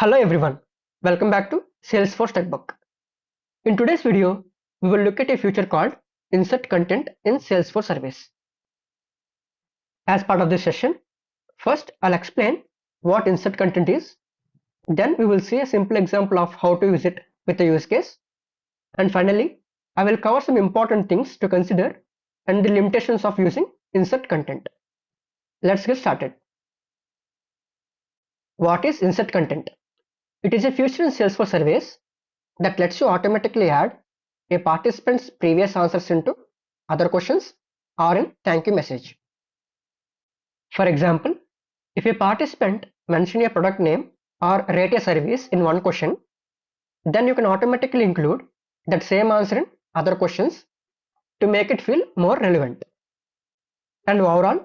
Hello everyone, welcome back to Salesforce Textbook. In today's video, we will look at a feature called Insert Content in Salesforce Surveys. As part of this session, first I'll explain what Insert Content is, then we will see a simple example of how to use it with a use case, and finally, I will cover some important things to consider and the limitations of using Insert Content. Let's get started. What is Insert Content? It is a feature in Salesforce Surveys that lets you automatically add a participant's previous answers into other questions or in thank you message. For example, if a participant mentions a product name or rate a service in one question, then you can automatically include that same answer in other questions to make it feel more relevant. And overall,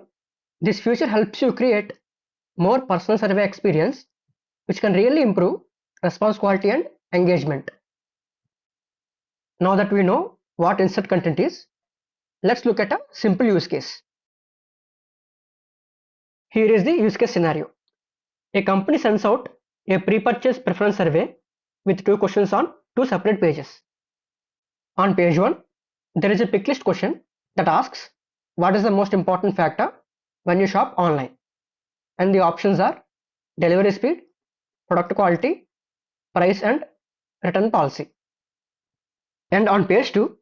this feature helps you create more personal survey experience, which can really improve response quality and engagement. Now that we know what insert content is, let's look at a simple use case. Here is the use case scenario. A company sends out a pre-purchase preference survey with two questions on two separate pages. On page 1, there is a pick list question that asks what is the most important factor when you shop online, and the options are delivery speed, product quality, price and return policy. And on page 2,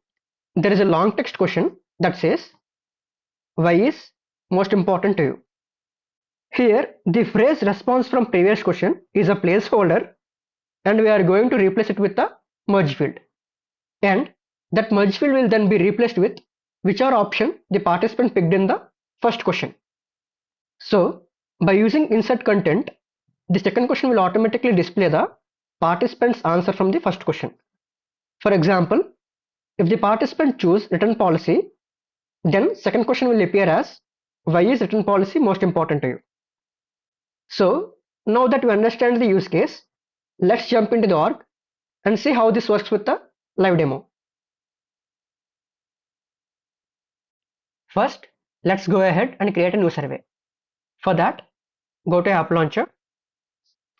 there is a long text question that says why is most important to you. Here the phrase response from previous question is a placeholder and we are going to replace it with a merge field, and that merge field will then be replaced with whichever option the participant picked in the first question. So by using insert content, the second question will automatically display the participant's answer from the first question. For example, if the participant choose return policy, then second question will appear as why is return policy most important to you. So now that we understand the use case, let's jump into the org and see how this works with the live demo. First, let's go ahead and create a new survey. For that, go to App Launcher,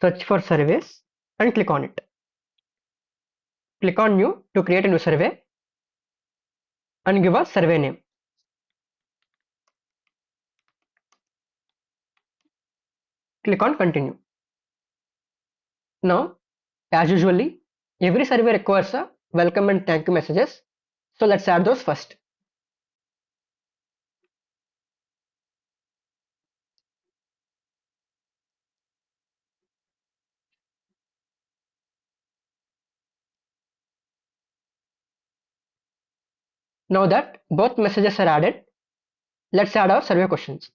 search for surveys and click on it. Click on New to create a new survey and give a survey name. Click on Continue. Now, as usually, every survey requires a welcome and thank you messages. So let's add those first. Now that both messages are added, let's add our survey questions.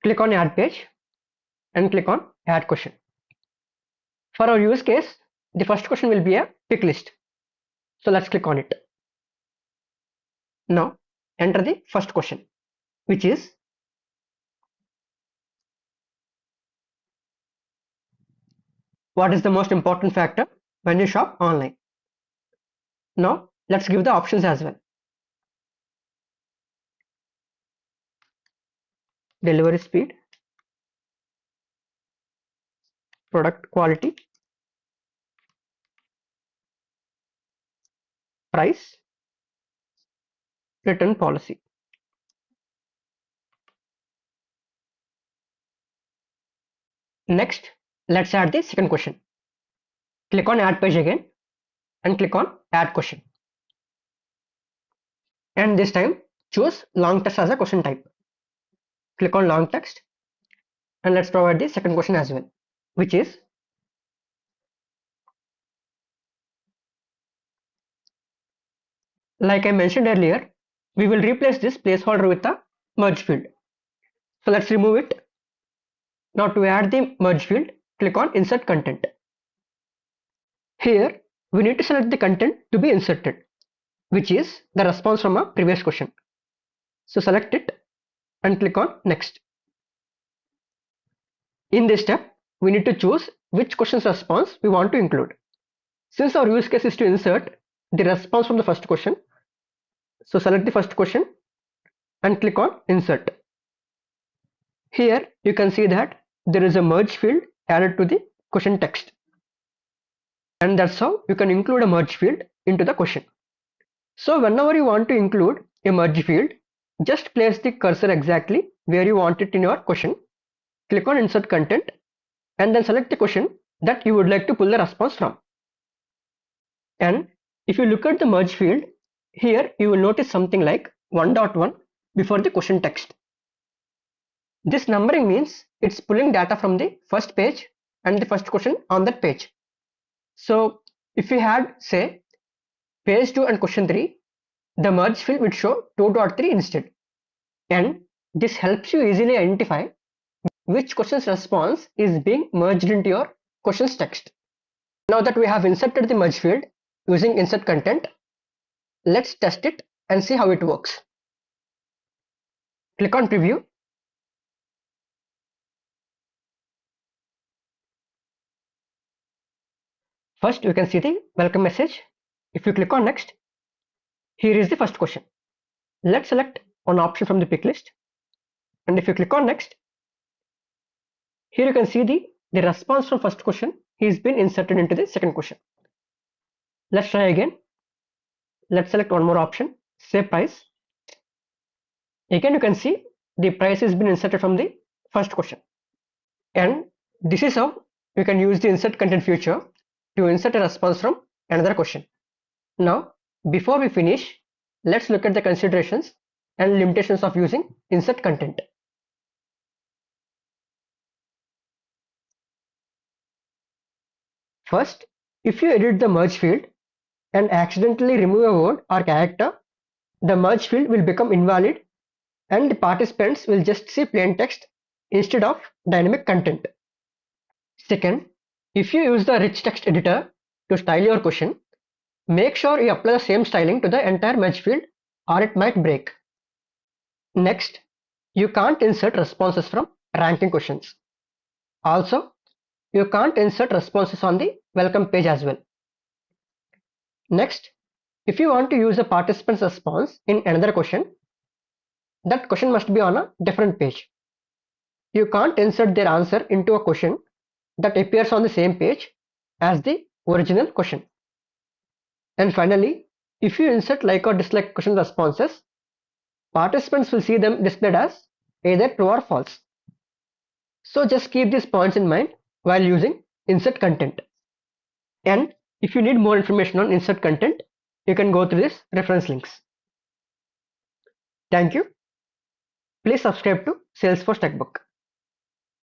Click on Add Page and click on Add Question. For our use case, the first question will be a pick list. So let's click on it. Now enter the first question, which is what is the most important factor when you shop online? Now let's give the options as well. Delivery speed, product quality, price, return policy. Next, let's add the second question. Click on Add Page again and click on Add Question. And this time choose long text as a question type. Click on long text and let's provide the second question as well, which is like I mentioned earlier, we will replace this placeholder with a merge field. So let's remove it. Now to add the merge field, click on Insert Content. Here we need to select the content to be inserted, which is the response from a previous question. So select it and click on Next. In this step, we need to choose which question's response we want to include. Since our use case is to insert the response from the first question, so select the first question and click on Insert. Here you can see that there is a merge field added to the question text. And that's how you can include a merge field into the question. So whenever you want to include a merge field, just place the cursor exactly where you want it in your question. Click on insert content and then select the question that you would like to pull the response from. And if you look at the merge field, here you will notice something like 1.1 before the question text. This numbering means it's pulling data from the first page and the first question on that page. So if we had, say, page 2 and question 3, the merge field would show 2.3 instead. And this helps you easily identify which question's response is being merged into your question's text. Now that we have inserted the merge field using insert content, let's test it and see how it works. Click on preview. First, you can see the welcome message. If you click on next, here is the first question. Let's select one option from the pick list. And if you click on next, here you can see the response from first question has been inserted into the second question. Let's try again. Let's select one more option, say price. Again, you can see the price has been inserted from the first question. And this is how you can use the insert content feature to insert a response from another question. Now, before we finish, let's look at the considerations and limitations of using insert content. First, if you edit the merge field and accidentally remove a word or character, the merge field will become invalid and the participants will just see plain text instead of dynamic content. Second, if you use the rich text editor to style your question, make sure you apply the same styling to the entire merge field or it might break. Next, you can't insert responses from ranking questions. Also, you can't insert responses on the welcome page as well. Next, if you want to use a participant's response in another question, that question must be on a different page. You can't insert their answer into a question that appears on the same page as the original question. And finally, if you insert like or dislike question responses, participants will see them displayed as either true or false. So just keep these points in mind while using insert content. And if you need more information on insert content, you can go through these reference links. Thank you. Please subscribe to Salesforce Textbook.